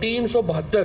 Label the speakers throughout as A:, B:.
A: 372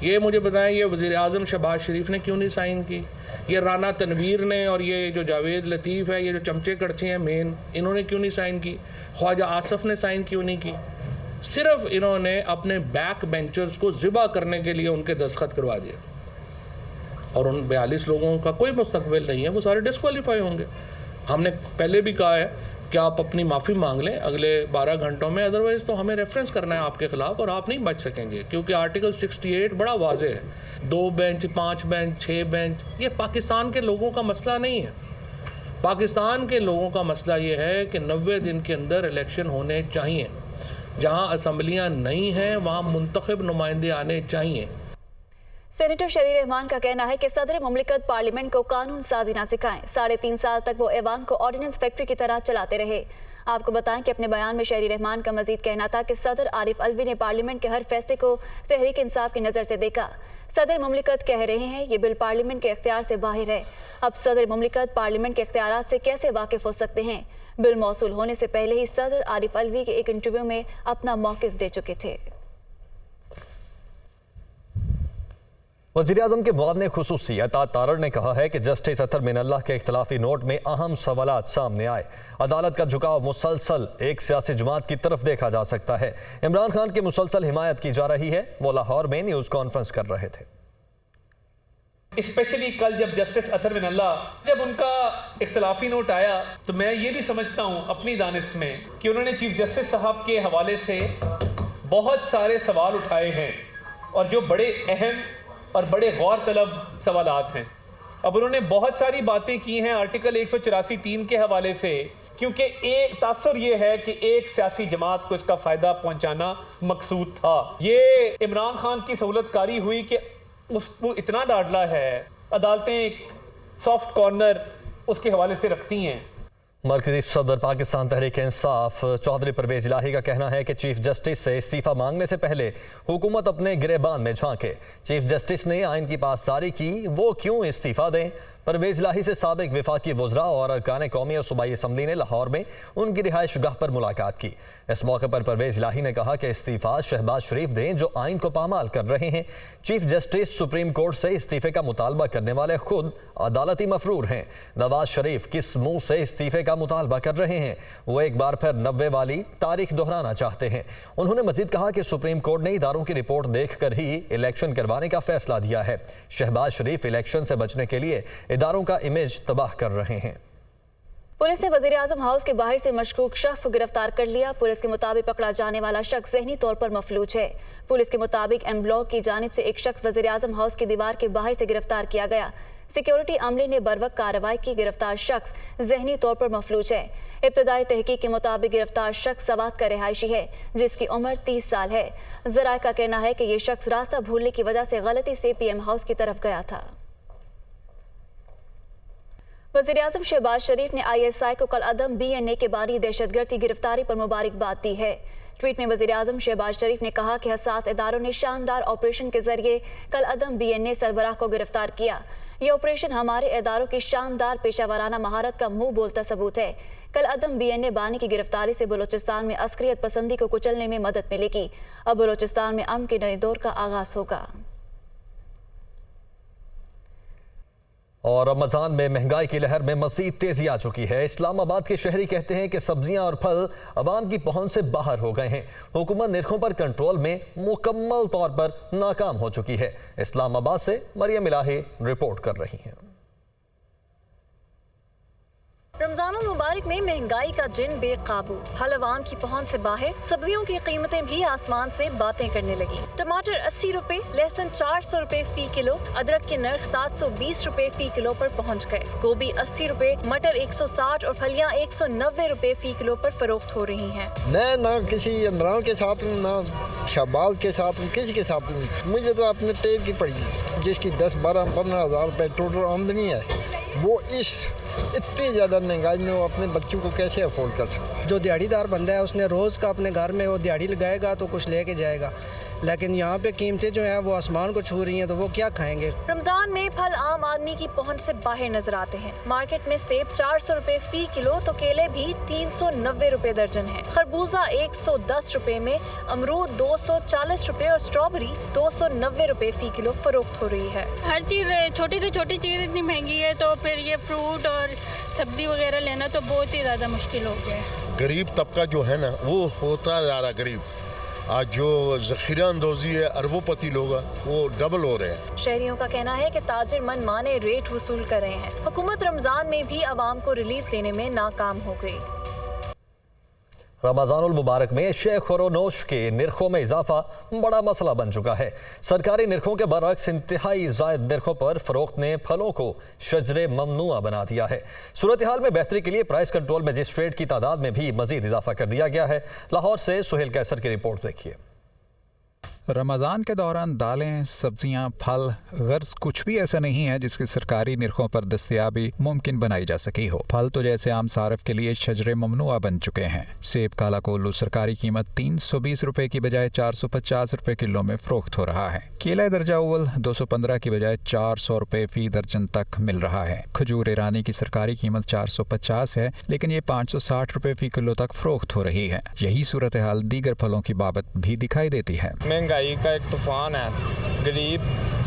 A: یہ مجھے بتائیں یہ وزیر اعظم شہباز شریف نے کیوں نہیں سائن کی؟ یہ رانا تنویر نے اور یہ جو جاوید لطیف ہے، یہ جو چمچے کڑچے ہیں مین، انہوں نے کیوں نہیں سائن کی؟ خواجہ آصف نے سائن کیوں نہیں کی؟ صرف انہوں نے اپنے بیک بینچرز کو ذبح کرنے کے لیے ان کے دستخط کروا دیا، اور ان 42 لوگوں کا کوئی مستقبل نہیں ہے، وہ سارے ڈسکوالیفائی ہوں گے۔ ہم نے پہلے بھی کہا ہے کہ آپ اپنی معافی مانگ لیں اگلے 12 گھنٹوں میں، ادروائز تو ہمیں ریفرنس کرنا ہے آپ کے خلاف اور آپ نہیں بچ سکیں گے، کیونکہ آرٹیکل 68 بڑا واضح ہے۔ 2 بینچ، 5 بینچ، 6 بینچ، یہ پاکستان کے لوگوں کا مسئلہ نہیں ہے۔ پاکستان کے لوگوں کا مسئلہ یہ ہے کہ 90 دن کے اندر الیکشن ہونے چاہیے، جہاں اسمبلیاں نہیں ہیں وہاں منتخب نمائندے آنے چاہیے۔
B: سینیٹر شریر رحمان کا کہنا ہے کہ صدر مملکت پارلیمنٹ کو قانون سازی نہ سکھائیں، 3.5 سال تک وہ ایوان کو آرڈیننس فیکٹری کی طرح چلاتے رہے۔ آپ کو بتائیں کہ اپنے بیان میں شریر رحمان کا مزید کہنا تھا کہ صدر عارف الوی نے پارلیمنٹ کے ہر فیصلے کو تحریک انصاف کی نظر سے دیکھا۔ صدر مملکت کہہ رہے ہیں یہ بل پارلیمنٹ کے اختیار سے باہر ہے، اب صدر مملکت پارلیمنٹ کے اختیارات سے کیسے واقف ہو سکتے ہیں؟ بل موصول ہونے سے پہلے ہی صدر عارف الوی کے ایک انٹرویو میں اپنا موقف دے چکے تھے۔
C: وزیراعظم کے معاون خصوصی عطا تارڑ نے کہا ہے کہ جسٹس اطہر من اللہ کے اختلافی نوٹ میں اہم سوالات سامنے آئے۔ عدالت کا جھکاؤ مسلسل ایک سیاسی جماعت کی طرف دیکھا جا سکتا ہے۔ عمران خان کی مسلسل حمایت کی جا رہی ہے۔ وہ لاہور میں نیوز کانفرنس کر رہے تھے۔
D: اسپیشلی کل جب جسٹس اطہر من اللہ جب ان کا اختلافی نوٹ آیا تو میں یہ بھی سمجھتا ہوں اپنی دانست میں کہ انہوں نے چیف جسٹس صاحب کے حوالے سے بہت سارے سوال اٹھائے ہیں، اور جو بڑے اہم اور بڑے غور طلب سوالات ہیں۔ اب انہوں نے بہت ساری باتیں کی ہیں آرٹیکل 184(3) کے حوالے سے، کیونکہ ایک تاثر یہ ہے کہ ایک سیاسی جماعت کو اس کا فائدہ پہنچانا مقصود تھا۔ یہ عمران خان کی سہولت کاری ہوئی کہ اس کو اتنا ڈاڈلا ہے، عدالتیں ایک سافٹ کارنر اس کے حوالے سے رکھتی ہیں۔
C: مرکزی صدر پاکستان تحریک انصاف چودھری پرویز الہی کا کہنا ہے کہ چیف جسٹس سے استعفیٰ مانگنے سے پہلے حکومت اپنے گریبان میں جھانکے۔ چیف جسٹس نے آئین کی پاسداری کی، وہ کیوں استعفیٰ دیں؟ پرویز الہی سے سابق وفاقی وزراء اور ارکان قومی اور صوبائی اسمبلی نے لاہور میں ان کی رہائش گاہ پر ملاقات کی۔ اس موقع پر پرویز الہی نے کہا کہ استعفیٰ شہباز شریف دیں جو آئین کو پامال کر رہے ہیں۔ چیف جسٹس سپریم کورٹ سے استعفے کا مطالبہ کرنے والے خود عدالتی مفرور ہیں۔ نواز شریف کس منہ سے استعفے کا مطالبہ کر رہے ہیں؟ وہ ایک بار پھر 90 والی تاریخ دہرانا چاہتے ہیں۔ انہوں نے مزید کہا کہ سپریم کورٹ نے اداروں کی رپورٹ دیکھ کر ہی الیکشن کروانے کا فیصلہ دیا ہے۔ شہباز شریف الیکشن سے بچنے کے لیے اداروں کا امیج تباہ کر رہے ہیں۔
B: پولیس نے وزیراعظم ہاؤس کے باہر سے مشکوک شخص کو گرفتار کر لیا۔ پولیس کے مطابق پکڑا جانے والا شخص ذہنی طور پر مفلوج ہے۔ پولیس کے مطابق ایم بلاک کی جانب سے ایک شخص وزیراعظم ہاؤس کی دیوار کے باہر سے گرفتار کیا گیا۔ سیکیورٹی عملے نے بروقت کارروائی کی۔ گرفتار شخص ذہنی طور پر مفلوج ہے۔ ابتدائی تحقیق کے مطابق گرفتار شخص سوات کا رہائشی ہے جس کی عمر 30 سال ہے۔ ذرائع کا کہنا ہے کہ یہ شخص راستہ بھولنے کی وجہ سے غلطی سے پی ایم ہاؤس کی طرف گیا تھا۔ وزیراعظم شہباز شریف نے آئی ایس آئی کو کل عدم بی این اے کے بانی دہشت گرد کی گرفتاری پر مبارکباد دی ہے۔ ٹویٹ میں وزیراعظم شہباز شریف نے کہا کہ حساس اداروں نے شاندار آپریشن کے ذریعے کل عدم بی این اے سربراہ کو گرفتار کیا۔ یہ آپریشن ہمارے اداروں کی شاندار پیشہ ورانہ مہارت کا منہ بولتا ثبوت ہے۔ کل عدم بی این اے بانی کی گرفتاری سے بلوچستان میں عسکریت پسندی کو کچلنے میں مدد ملے گی۔ اب بلوچستان میں امن کے نئے دور کا آغاز ہوگا۔
C: اور رمضان میں مہنگائی کی لہر میں مزید تیزی آ چکی ہے۔ اسلام آباد کے شہری کہتے ہیں کہ سبزیاں اور پھل عوام کی پہنچ سے باہر ہو گئے ہیں۔ حکومت نرخوں پر کنٹرول میں مکمل طور پر ناکام ہو چکی ہے۔ اسلام آباد سے مریم الہی رپورٹ کر رہی ہیں۔
E: رمضان المبارک میں مہنگائی کا جن بے قابو، پھل عوام کی پہنچ سے باہر، سبزیوں کی قیمتیں بھی آسمان سے باتیں کرنے لگی۔ ٹماٹر 80 روپے، لہسن 400 روپے فی کلو، ادرک کے نرخ 720 روپے فی کلو پر پہنچ گئے۔ گوبھی 80 روپے، مٹر 160 اور پھلیاں 190 روپے فی کلو پر فروخت ہو رہی ہیں۔
F: میں نہ کسی عمران کے ساتھ ہوں، نہ شہباز کے ساتھ ہوں، کسی کے ساتھ نہیں۔ مجھے تو اپنے تیل کی پڑی جس کی 10-12-15 ہزار روپے ٹوٹل آمدنی ہے، وہ اتنی زیادہ مہنگائی میں وہ اپنے بچوں کو کیسے افورڈ کر سکتا ہے؟
G: جو دیہڑی دار بندہ ہے اس نے روز کا اپنے گھر میں وہ دیہڑی لگائے گا تو کچھ لے کے جائے گا، لیکن یہاں پہ قیمتیں جو ہیں وہ آسمان کو چھو رہی ہیں، تو وہ کیا کھائیں گے؟
E: رمضان میں پھل عام آدمی کی پہنچ سے باہر نظر آتے ہیں۔ مارکیٹ میں سیب 400 روپے فی کلو تو کیلے بھی 390 روپے درجن ہیں۔ خربوزہ 110 روپے میں، امرود 240 روپے اور اسٹرابری 290 روپے فی کلو فروخت ہو رہی ہے۔
H: ہر چیز چھوٹی سے چھوٹی چیز اتنی مہنگی ہے تو پھر یہ فروٹ اور سبزی وغیرہ لینا تو بہت ہی زیادہ مشکل ہو گیا ہے۔
I: غریب طبقہ جو ہے نا وہ ہوتا جا رہا غریب، آج جو ذخیرہ اندوزی ہے اربوں پتی لوگ وہ ڈبل ہو رہے ہیں۔
E: شہریوں کا کہنا ہے کہ تاجر من مانے ریٹ وصول کر رہے ہیں۔ حکومت رمضان میں بھی عوام کو ریلیف دینے میں ناکام ہو گئی۔
C: رمضان المبارک میں شے خورونوش کے نرخوں میں اضافہ بڑا مسئلہ بن چکا ہے۔ سرکاری نرخوں کے برعکس انتہائی زائد نرخوں پر فروخت نے پھلوں کو شجر ممنوع بنا دیا ہے۔ صورتحال میں بہتری کے لیے پرائس کنٹرول مجسٹریٹ کی تعداد میں بھی مزید اضافہ کر دیا گیا ہے۔ لاہور سے سہیل کیسر کی رپورٹ دیکھیے۔
J: رمضان کے دوران دالیں، سبزیاں، پھل، غرض کچھ بھی ایسا نہیں ہے جس کی سرکاری نرخوں پر دستیابی ممکن بنائی جا سکی ہو۔ پھل تو جیسے عام صارف کے لیے شجر ممنوع بن چکے ہیں۔ سیب کالا کولو سرکاری قیمت 320 روپے کی بجائے 450 روپے کلو میں فروخت ہو رہا ہے۔ کیلا درجہ اول 215 کی بجائے 400 روپے فی درجن تک مل رہا ہے۔ کھجور ایرانی کی سرکاری قیمت 450 ہے لیکن یہ 560 روپے فی کلو تک فروخت ہو رہی ہے۔ یہی صورتحال دیگر پھلوں کی بابت بھی دکھائی دیتی ہے۔
K: مہنگائی کا ایک طوفان ہے، غریب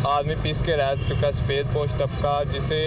K: آدمی پیس کے رہ چکا، سفید پوش طبقہ، جسے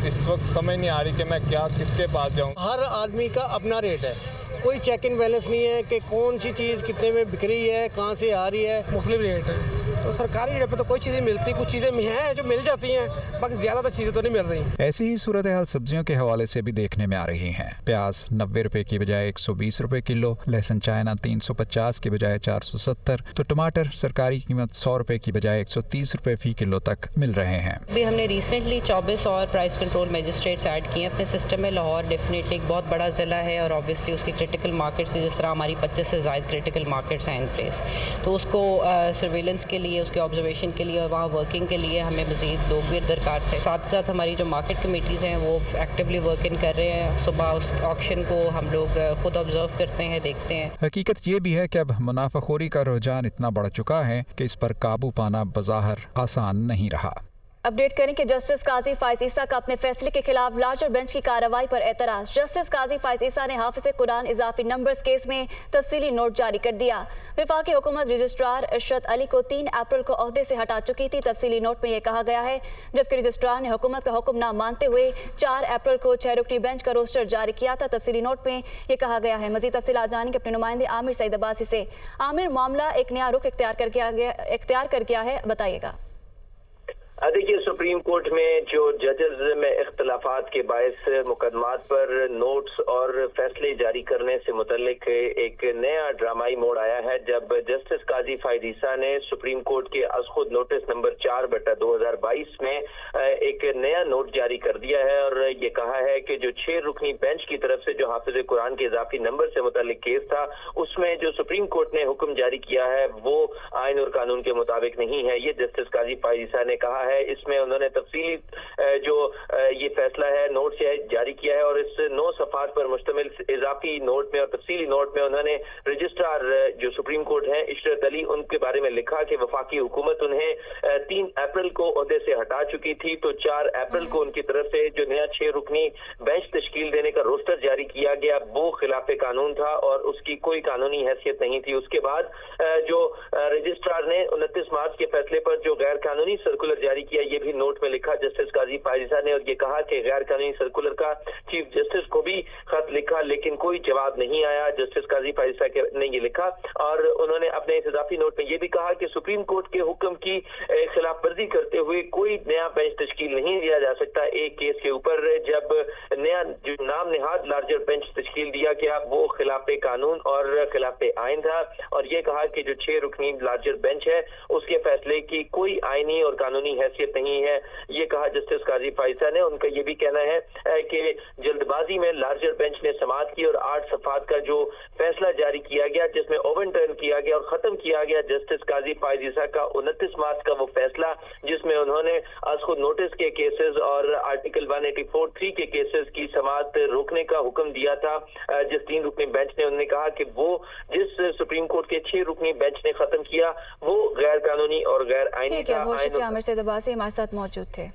K: اس وقت سمجھ نہیں آ رہی کہ میں کیا کس کے پاس جاؤں۔
G: ہر آدمی کا اپنا ریٹ ہے، کوئی چیک ان بیلنس نہیں ہے کہ کون سی چیز کتنے میں بک رہی ہے، کہاں سے آ رہی ہے، مختلف ریٹ ہے۔ تو سرکاری ریٹ پہ تو کوئی چیزیں ملتی، کچھ چیزیں ہیں جو مل جاتی ہیں، باقی زیادہ تر چیزیں تو نہیں مل رہی۔
J: ایسی ہی صورتحال سبزیوں کے حوالے سے بھی دیکھنے میں آ رہی ہیں۔ پیاز 90 روپے کی بجائے 120 روپے کلو، لہسن چائنا 350 کی بجائے 470، تو ٹماٹر سرکاری قیمت 100 روپے کی بجائے 130 روپے فی کلو تک مل رہے ہیں۔
L: ابھی ہم نے ریسنٹلی 24 اور پرائس کنٹرول مجسٹریٹس ایڈ کیے ہیں اپنے سسٹم میں۔ لاہور ڈیفینیٹلی ایک بہت بڑا ضلع ہے اور اوبیسلی اس کی کرٹیکل مارکیٹس جس طرح ہماری 25 سے زائد کرٹیکل مارکیٹس ہیں ان پلیس، تو اس کو سرویلنس کے لیے، اس کے آبزرویشن کے لیے اور وہاں ورکنگ کے لیے ہمیں مزید لوگ بھی درکار تھے۔ ساتھ ساتھ ہماری جو مارکیٹ کمیٹیز ہیں وہ ایکٹیولی ورکنگ کر رہے ہیں۔ صبح اس آکشن کو ہم لوگ خود آبزرو کرتے ہیں، دیکھتے ہیں۔
J: حقیقت یہ بھی ہے کہ اب منافع خوری کا رجحان اتنا بڑھ چکا ہے کہ اس پر قابو پانا بظاہر آسان نہیں رہا۔
B: اپڈیٹ کریں کہ جسٹس قاضی فائز عیسیٰ کا اپنے فیصلے کے خلاف لارجر بینچ کی کارروائی پر اعتراض۔ جسٹس قاضی فائز عیسیٰ نے حافظ قرآن اضافی نمبرز کیس میں تفصیلی نوٹ جاری کر دیا۔ وفاقی حکومت رجسٹرار عشرت علی کو 3 اپریل کو عہدے سے ہٹا چکی تھی۔ تفصیلی نوٹ میں یہ کہا گیا ہے جبکہ رجسٹرار نے حکومت کا حکم نہ مانتے ہوئے 4 اپریل کو 6 رکنی بینچ کا روسٹر جاری کیا تھا۔ تفصیلی نوٹ میں یہ کہا گیا ہے۔ مزید تفصیلات جانیں گے اپنے نمائندے عامر سعید عباسی سے۔ عامر، معاملہ ایک نیا رخ اختیار کر گیا ہے، بتائیے گا۔
M: دیکھیے، سپریم کورٹ میں جو ججز میں اختلافات کے باعث مقدمات پر نوٹس اور فیصلے جاری کرنے سے متعلق ایک نیا ڈرامائی موڑ آیا ہے جب جسٹس قاضی فائز عیسیٰ نے سپریم کورٹ کے از خود نوٹس نمبر 4/2022 میں ایک نیا نوٹ جاری کر دیا ہے اور یہ کہا ہے کہ جو 6 رکنی بینچ کی طرف سے جو حافظ قرآن کے اضافی نمبر سے متعلق کیس تھا اس میں جو سپریم کورٹ نے حکم جاری کیا ہے وہ آئین اور قانون کے مطابق نہیں ہے۔ یہ جسٹس قاضی فائز عیسیٰ نے کہا ہے۔ اس میں انہوں نے تفصیلی جو یہ فیصلہ ہے نوٹ سے جاری کیا ہے اور اس 9 صفحات پر مشتمل اضافی نوٹ میں اور تفصیلی نوٹ میں انہوں نے رجسٹرار جو سپریم کورٹ ہیں عشرت علی ان کے بارے میں لکھا کہ وفاقی حکومت انہیں 3 اپریل کو عہدے سے ہٹا چکی تھی تو 4 اپریل کو ان کی طرف سے جو نیا 6 رکنی بینچ تشکیل دینے کا روسٹر جاری کیا گیا وہ خلاف قانون تھا اور اس کی کوئی قانونی حیثیت نہیں تھی۔ اس کے بعد جو رجسٹرار نے 29 مارچ کے فیصلے پر جو غیر قانونی سرکولر جاری کیا یہ بھی نوٹ میں لکھا جسٹس قاضی فائز عیسیٰ نے اور یہ کہا کہ غیر قانونی سرکولر کا چیف جسٹس کو بھی خط لکھا لیکن کوئی جواب نہیں آیا۔ جسٹس قاضی فائز عیسیٰ نے یہ لکھا اور انہوں نے اپنے اس اضافی نوٹ میں یہ بھی کہا کہ سپریم کورٹ کے حکم کی خلاف ورزی کرتے ہوئے کوئی نیا بینچ تشکیل نہیں دیا جا سکتا ایک کیس کے اوپر جب نیا جو نام نہاد لارجر بینچ تشکیل دیا گیا وہ خلاف قانون اور خلاف آئین تھا اور یہ کہا کہ جو 6 رکنی لارجر بینچ ہے اس کے فیصلے کی کوئی آئینی اور قانونی حیثیت نہیں ہے۔ یہ کہا جسٹس قاضی فائز عیسیٰ نے۔ ان کا یہ بھی کہنا ہے کہ جلد بازی میں لارجر بینچ نے سماعت کی اور 8 صفحات کا جو فیصلہ جاری کیا گیا جس میں اوون ٹرن کیا گیا اور ختم کیا گیا جسٹس قاضی فائز عیسیٰ کا 29 مارچ کا وہ فیصلہ جس میں انہوں نے از خود نوٹس کے کیسز اور آرٹیکل 184(3) کے کیسز کیسز کی سماعت روکنے کا حکم دیا تھا جس 3 رکنی بینچ نے. انہوں نے کہا کہ وہ جس سپریم کورٹ کے 6 رکنی بینچ نے ختم کیا وہ غیر قانونی اور غیر آئینی تھا.
B: بہت شکریہ عامر سید عباسی ہمارے ساتھ موجود تھے.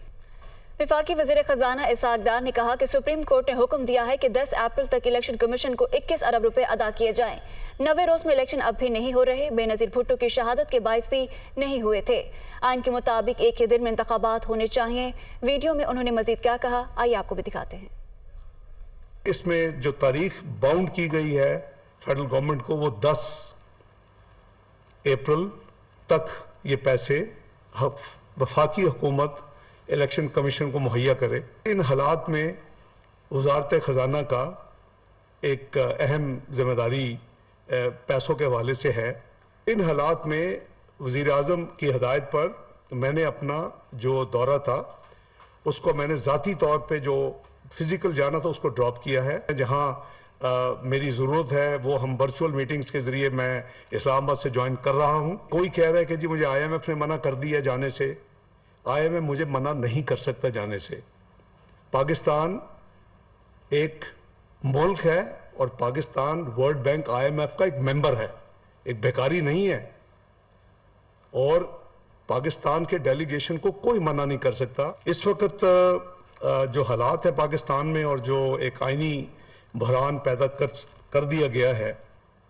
B: وفاقی وزیر خزانہ اسحاق ڈار نے کہا کہ سپریم کورٹ نے حکم دیا ہے کہ 10 اپریل تک الیکشن کمیشن کو 21 ارب روپے ادا کیے جائیں. 90 روز میں الیکشن اب بھی نہیں ہو رہے. بے نظیر بھٹو کی شہادت کے باعث بھی نہیں ہوئے تھے. آئین کے مطابق ایک ہی دن میں انتخابات ہونے چاہیے. ویڈیو میں انہوں نے مزید کیا کہا آئیے آپ کو بھی دکھاتے ہیں.
N: اس میں جو تاریخ باؤنڈ کی گئی ہے فیڈرل گورنمنٹ کو وہ 10 اپریل تک یہ پیسے وفاقی حکومت الیکشن کمیشن کو مہیا کرے. ان حالات میں وزارت خزانہ کا ایک اہم ذمہ داری پیسوں کے حوالے سے ہے. ان حالات میں وزیر اعظم کی ہدایت پر میں نے اپنا جو دورہ تھا اس کو میں نے ذاتی طور پہ جو فزیکل جانا تھا اس کو ڈراپ کیا ہے. جہاں میری ضرورت ہے وہ ہم ورچوئل میٹنگز کے ذریعے میں اسلام آباد سے جوائن کر رہا ہوں. کوئی کہہ رہا ہے کہ جی مجھے IMF نے منع کر دیا جانے سے. IMF مجھے منع نہیں کر سکتا جانے سے. پاکستان ایک ملک ہے اور پاکستان ورلڈ بینک IMF کا ایک ممبر ہے, ایک بیکاری نہیں ہے, اور پاکستان کے ڈیلیگیشن کو کوئی منع نہیں کر سکتا. اس وقت جو حالات ہیں پاکستان میں اور جو ایک آئینی بحران پیدا کر دیا گیا ہے,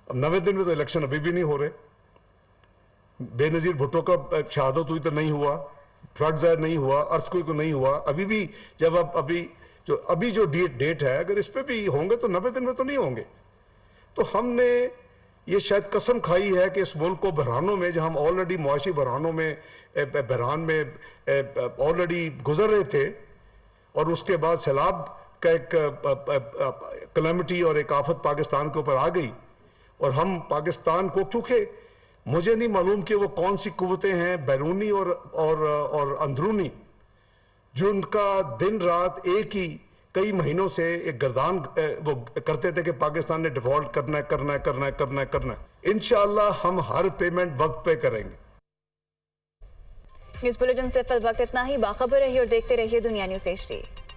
N: اب 90 دن میں تو الیکشن ابھی بھی نہیں ہو رہے. بے نظیر بھٹو کا شہادت ہوئی تو نہیں ہوا, فلڈ ظاہر نہیں ہوا, ارتھ کوئی کو نہیں ہوا. ابھی بھی جب ابھی جو ڈیٹ ہے اگر اس پہ بھی ہوں گے تو 90 دن میں تو نہیں ہوں گے. تو ہم نے یہ شاید قسم کھائی ہے کہ اس ملک کو بحرانوں میں, جہاں ہم آلریڈی معاشی بحرانوں میں بحران میں آلریڈی گزر رہے تھے اور اس کے بعد سیلاب کا ایک کلیمٹی اور ایک آفت پاکستان کے اوپر آ گئی, اور ہم پاکستان کو, چونکہ مجھے نہیں معلوم کہ وہ کون سی قوتیں ہیں بیرونی اور اندرونی جو ان کا دن رات ایک ہی کئی مہینوں سے ایک گردان وہ کرتے تھے کہ پاکستان نے ڈیفالٹ کرنا ہے. انشاءاللہ ہم ہر پیمنٹ وقت پہ کریں گے.
B: نیوز بلیٹن سے فی الوقت اتنا ہی. باخبر رہیے اور دیکھتے رہیے دنیا نیوز HD.